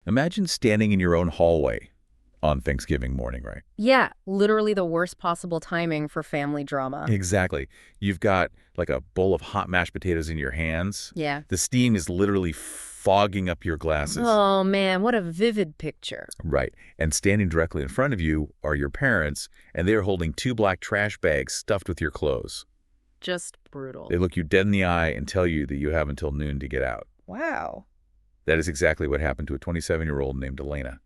Imagine standing in your own hallway on Thanksgiving morning, right? Yeah, literally the worst possible timing for family drama. Exactly. You've got like a bowl of hot mashed potatoes in your hands. Yeah. The steam is literally fogging up your glasses. Oh, man, what a vivid picture. Right. And standing directly in front of you are your parents, and they are holding 2 black trash bags stuffed with your clothes. Just brutal. They look you dead in the eye and tell you that you have until noon to get out. Wow. That is exactly what happened to a 27-year-old named Elena.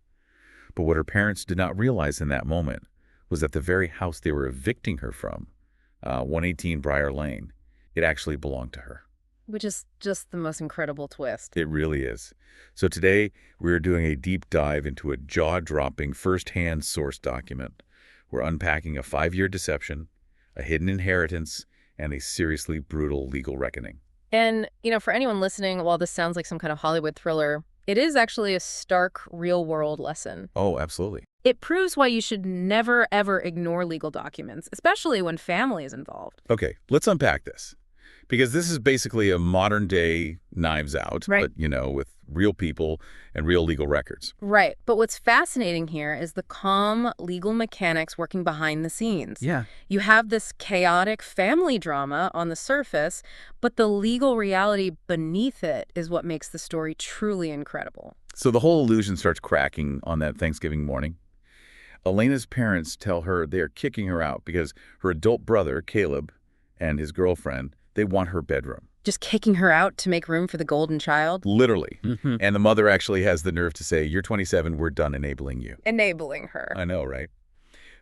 But what her parents did not realize in that moment was that the very house they were evicting her from, 118 Briar Lane, it actually belonged to her. Which is just the most incredible twist. It really is. So today, we're doing a deep dive into a jaw-dropping first-hand source document. We're unpacking a 5-year deception, a hidden inheritance, and a seriously brutal legal reckoning. And, for anyone listening, while this sounds like some kind of Hollywood thriller, it is actually a stark, real-world lesson. Oh, absolutely. It proves why you should never, ever ignore legal documents, especially when family is involved. Okay, let's unpack this. Because this is basically a modern-day Knives Out, right. but, with real people and real legal records. Right. But what's fascinating here is the calm legal mechanics working behind the scenes. Yeah. You have this chaotic family drama on the surface, but the legal reality beneath it is what makes the story truly incredible. So the whole illusion starts cracking on that Thanksgiving morning. Elena's parents tell her they are kicking her out because her adult brother, Caleb, and his girlfriend, they want her bedroom. Just kicking her out to make room for the golden child? Literally. And the mother actually has the nerve to say, "You're 27, we're done enabling you." Enabling her. I know, right?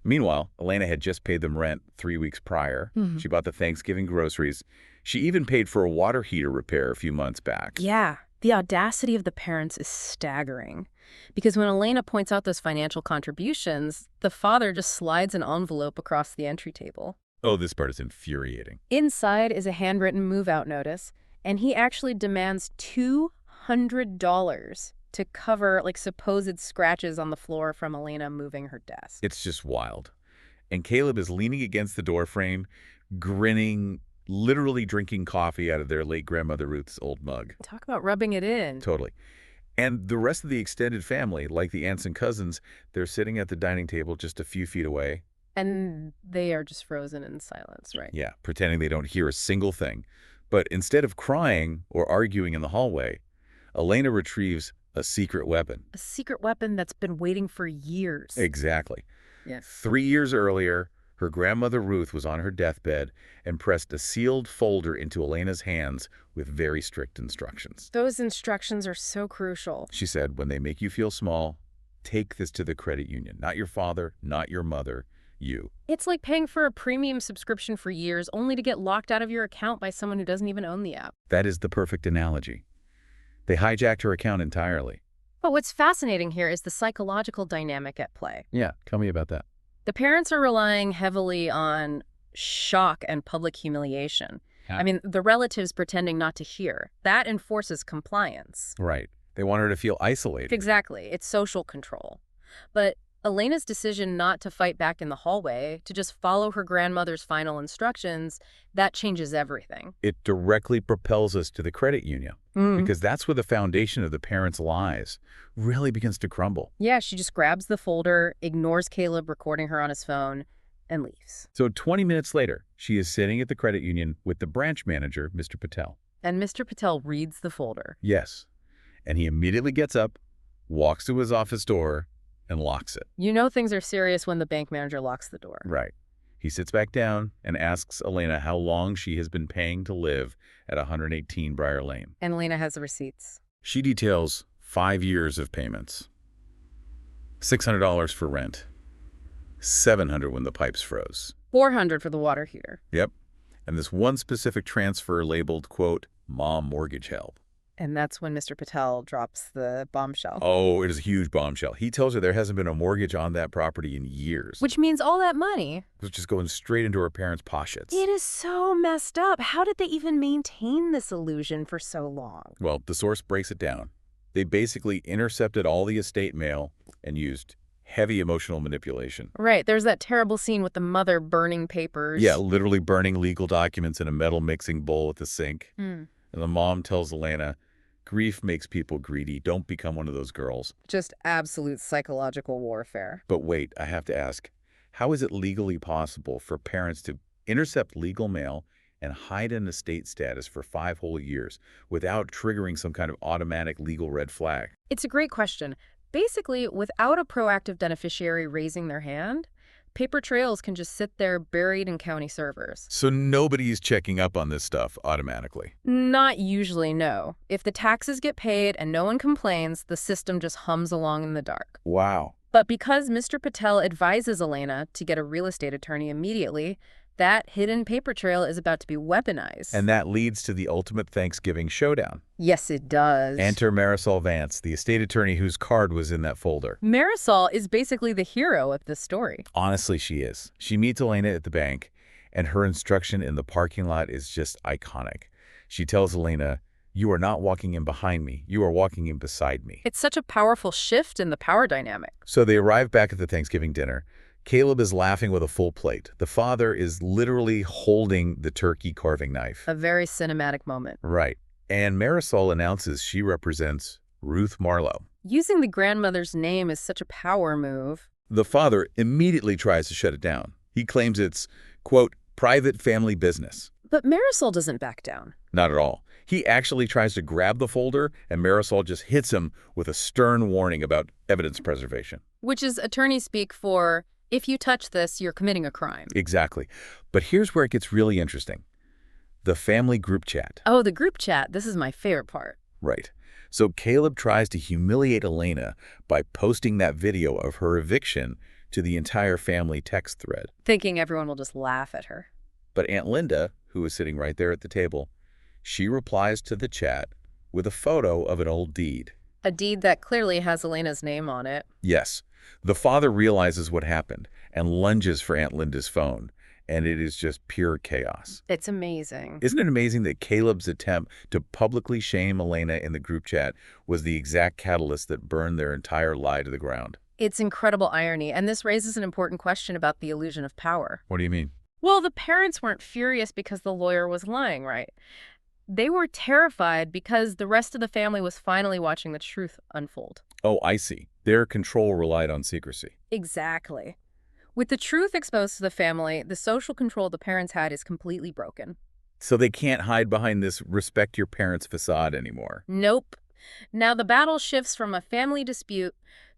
Meanwhile, Elena had just paid them rent 3 weeks prior. She bought the Thanksgiving groceries. She even paid for a water heater repair a few months back. Yeah. The audacity of the parents is staggering. Because when Elena points out those financial contributions, the father just slides an envelope across the entry table. Oh, this part is infuriating. Inside is a handwritten move-out notice, and he actually demands $200 to cover, supposed scratches on the floor from Elena moving her desk. It's just wild. And Caleb is leaning against the doorframe, grinning, literally drinking coffee out of their late grandmother Ruth's old mug. Talk about rubbing it in. Totally. And the rest of the extended family, like the aunts and cousins, they're sitting at the dining table just a few feet away. And they are just frozen in silence, right? Yeah, pretending they don't hear a single thing. But instead of crying or arguing in the hallway, Elena retrieves a secret weapon. A secret weapon that's been waiting for years. Exactly. Yeah. 3 years earlier, her grandmother Ruth was on her deathbed and pressed a sealed folder into Elena's hands with very strict instructions. Those instructions are so crucial. She said, "When they make you feel small, take this to the credit union. Not your father, not your mother. You." It's like paying for a premium subscription for years only to get locked out of your account by someone who doesn't even own the app. That is the perfect analogy. They hijacked her account entirely. But what's fascinating here is the psychological dynamic at play. Yeah, tell me about that. The parents are relying heavily on shock and public humiliation. Yeah. I mean, the relatives pretending not to hear. That enforces compliance. Right. They want her to feel isolated. Exactly. It's social control. But Elena's decision not to fight back in the hallway, to just follow her grandmother's final instructions, that changes everything. It directly propels us to the credit union because that's where the foundation of the parents' lies really begins to crumble. Yeah, she just grabs the folder, ignores Caleb recording her on his phone, and leaves. So 20 minutes later, she is sitting at the credit union with the branch manager, Mr. Patel. And Mr. Patel reads the folder. Yes. And he immediately gets up, walks to his office door, and locks it. You know things are serious when the bank manager locks the door. Right. He sits back down and asks Elena how long she has been paying to live at 118 Briar Lane. And Elena has the receipts. She details 5 years of payments. $600 for rent. $700 when the pipes froze. $400 for the water heater. Yep. And this one specific transfer labeled, quote, "Mom mortgage help." And that's when Mr. Patel drops the bombshell. Oh, it is a huge bombshell. He tells her there hasn't been a mortgage on that property in years. Which means all that money was just going straight into her parents' pockets. It is so messed up. How did they even maintain this illusion for so long? Well, the source breaks it down. They basically intercepted all the estate mail and used heavy emotional manipulation. Right. There's that terrible scene with the mother burning papers. Yeah, literally burning legal documents in a metal mixing bowl at the sink. And the mom tells Elena, Grief makes people greedy. Don't become one of those girls. Just absolute psychological warfare. But wait, I have to ask, how is it legally possible for parents to intercept legal mail and hide an estate status for 5 whole years without triggering some kind of automatic legal red flag? It's a great question. Basically, without a proactive beneficiary raising their hand, paper trails can just sit there buried in county servers. So nobody's checking up on this stuff automatically. Not usually, no. If the taxes get paid and no one complains, the system just hums along in the dark. Wow. But because Mr. Patel advises Elena to get a real estate attorney immediately, that hidden paper trail is about to be weaponized. And that leads to the ultimate Thanksgiving showdown. Yes, it does. Enter Marisol Vance, the estate attorney whose card was in that folder. Marisol is basically the hero of this story. Honestly, she is. She meets Elena at the bank, and her instruction in the parking lot is just iconic. She tells Elena, "You are not walking in behind me. You are walking in beside me." It's such a powerful shift in the power dynamic. So they arrive back at the Thanksgiving dinner. Caleb is laughing with a full plate. The father is literally holding the turkey carving knife. A very cinematic moment. Right. And Marisol announces she represents Ruth Marlowe. Using the grandmother's name is such a power move. The father immediately tries to shut it down. He claims it's, quote, private family business. But Marisol doesn't back down. Not at all. He actually tries to grab the folder, and Marisol just hits him with a stern warning about evidence preservation. Which is attorney speak for, if you touch this, you're committing a crime. Exactly. But here's where it gets really interesting. The family group chat. Oh, the group chat. This is my favorite part. Right. So Caleb tries to humiliate Elena by posting that video of her eviction to the entire family text thread. Thinking everyone will just laugh at her. But Aunt Linda, who is sitting right there at the table, she replies to the chat with a photo of an old deed. A deed that clearly has Elena's name on it. Yes. The father realizes what happened and lunges for Aunt Linda's phone, and it is just pure chaos. It's amazing. Isn't it amazing that Caleb's attempt to publicly shame Elena in the group chat was the exact catalyst that burned their entire lie to the ground? It's incredible irony, and this raises an important question about the illusion of power. What do you mean? Well, the parents weren't furious because the lawyer was lying, right? They were terrified because the rest of the family was finally watching the truth unfold. Oh, I see. Their control relied on secrecy. Exactly. With the truth exposed to the family, the social control the parents had is completely broken. So they can't hide behind this respect your parents facade anymore. Nope. Now the battle shifts from a family dispute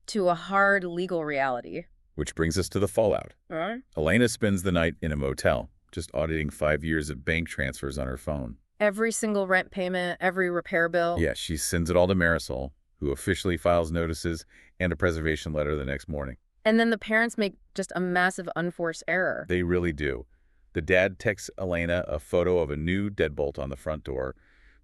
to a hard legal reality. Which brings us to the fallout. Huh? Elena spends the night in a motel, just auditing 5 years of bank transfers on her phone. Every single rent payment, every repair bill. Yeah, she sends it all to Marisol, who officially files notices and a preservation letter the next morning. And then the parents make just a massive unforced error. They really do. The dad texts Elena a photo of a new deadbolt on the front door,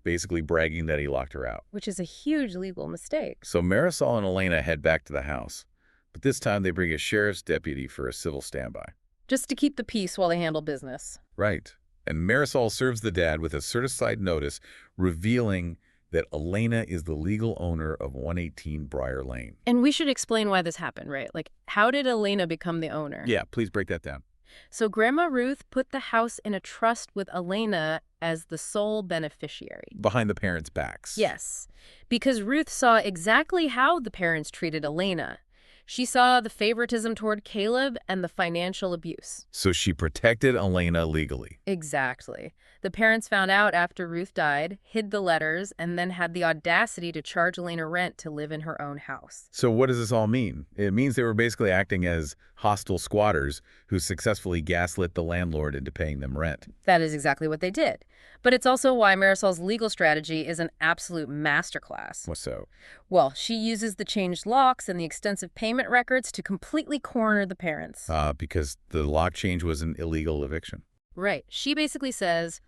basically bragging that he locked her out. Which is a huge legal mistake. So Marisol and Elena head back to the house, but this time they bring a sheriff's deputy for a civil standby. Just to keep the peace while they handle business. Right. And Marisol serves the dad with a certified notice revealing that Elena is the legal owner of 118 Briar Lane. And we should explain why this happened, right? Like, how did Elena become the owner? Yeah, please break that down. So Grandma Ruth put the house in a trust with Elena as the sole beneficiary. Behind the parents' backs. Yes, because Ruth saw exactly how the parents treated Elena. She saw the favoritism toward Caleb and the financial abuse. So she protected Elena legally. Exactly. The parents found out after Ruth died, hid the letters, and then had the audacity to charge Elena rent to live in her own house. So what does this all mean? It means they were basically acting as hostile squatters who successfully gaslit the landlord into paying them rent. That is exactly what they did. But it's also why Marisol's legal strategy is an absolute masterclass. What so? Well, she uses the changed locks and the extensive payment records to completely corner the parents. Because the lock change was an illegal eviction. Right. She basically says,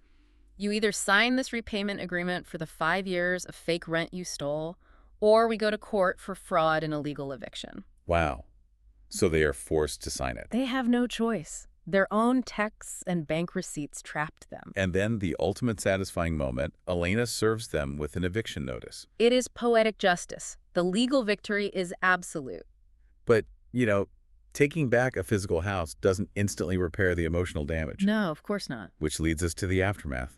you either sign this repayment agreement for the 5 years of fake rent you stole, or we go to court for fraud and illegal eviction. Wow. So they are forced to sign it. They have no choice. Their own texts and bank receipts trapped them. And then the ultimate satisfying moment, Elena serves them with an eviction notice. It is poetic justice. The legal victory is absolute. But, taking back a physical house doesn't instantly repair the emotional damage. No, of course not. Which leads us to the aftermath.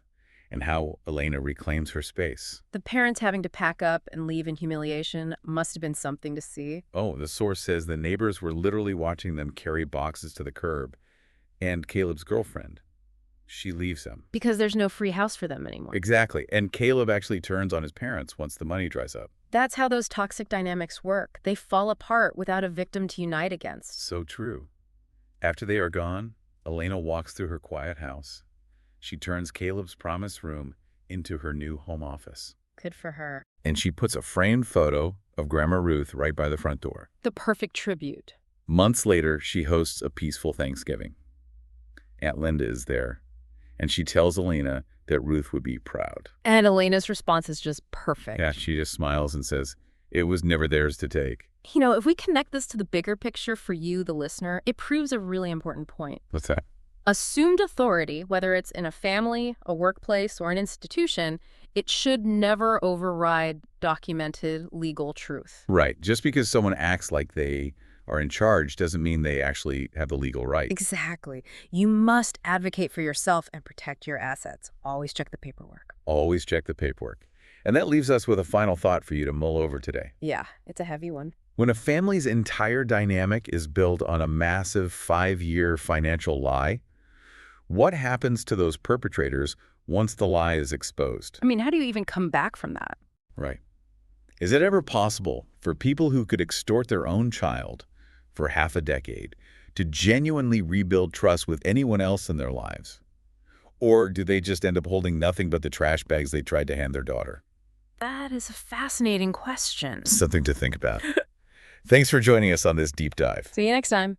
and how Elena reclaims her space. The parents having to pack up and leave in humiliation must have been something to see. Oh, the source says the neighbors were literally watching them carry boxes to the curb. And Caleb's girlfriend, she leaves him. Because there's no free house for them anymore. Exactly. And Caleb actually turns on his parents once the money dries up. That's how those toxic dynamics work. They fall apart without a victim to unite against. So true. After they are gone, Elena walks through her quiet house. She turns Caleb's promised room into her new home office. Good for her. And she puts a framed photo of Grandma Ruth right by the front door. The perfect tribute. Months later, she hosts a peaceful Thanksgiving. Aunt Linda is there, and she tells Elena that Ruth would be proud. And Elena's response is just perfect. Yeah, she just smiles and says, it was never theirs to take. You know, if we connect this to the bigger picture for you, the listener, it proves a really important point. What's that? Assumed authority, whether it's in a family, a workplace, or an institution, it should never override documented legal truth. Right. Just because someone acts like they are in charge doesn't mean they actually have the legal right. Exactly. You must advocate for yourself and protect your assets. Always check the paperwork. Always check the paperwork. And that leaves us with a final thought for you to mull over today. Yeah, it's a heavy one. When a family's entire dynamic is built on a massive 5-year financial lie, what happens to those perpetrators once the lie is exposed? I mean, how do you even come back from that? Right. Is it ever possible for people who could extort their own child for half a decade to genuinely rebuild trust with anyone else in their lives? Or do they just end up holding nothing but the trash bags they tried to hand their daughter? That is a fascinating question. Something to think about. Thanks for joining us on this deep dive. See you next time.